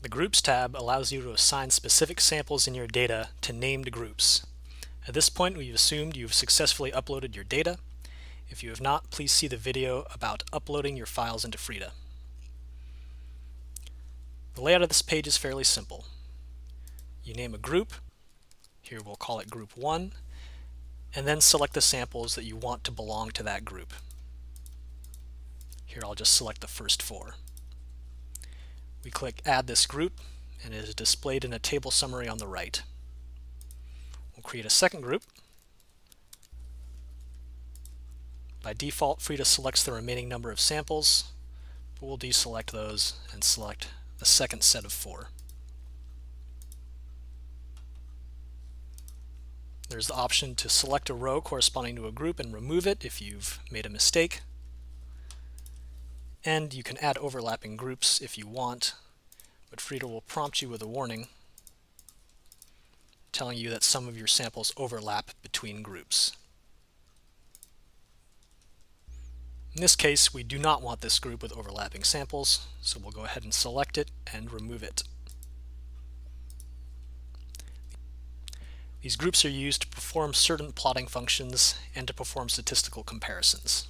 The Groups tab allows you to assign specific samples in your data to named groups. At this point, we've assumed you've successfully uploaded your data. If you have not, please see the video about uploading your files into FREDA. The layout of this page is fairly simple. You name a group, here we'll call it Group 1, and then select the samples that you want to belong to that group. Here I'll just select the first 4. We click Add this group, and it is displayed in a table summary on the right. We'll create a second group. By default, FREDA selects the remaining number of samples, but we'll deselect those and select the second set of 4. There's the option to select a row corresponding to a group and remove it if you've made a mistake. And you can add overlapping groups if you want, but FREDA will prompt you with a warning telling you that some of your samples overlap between groups. In this case, we do not want this group with overlapping samples, so we'll go ahead and select it and remove it. These groups are used to perform certain plotting functions and to perform statistical comparisons.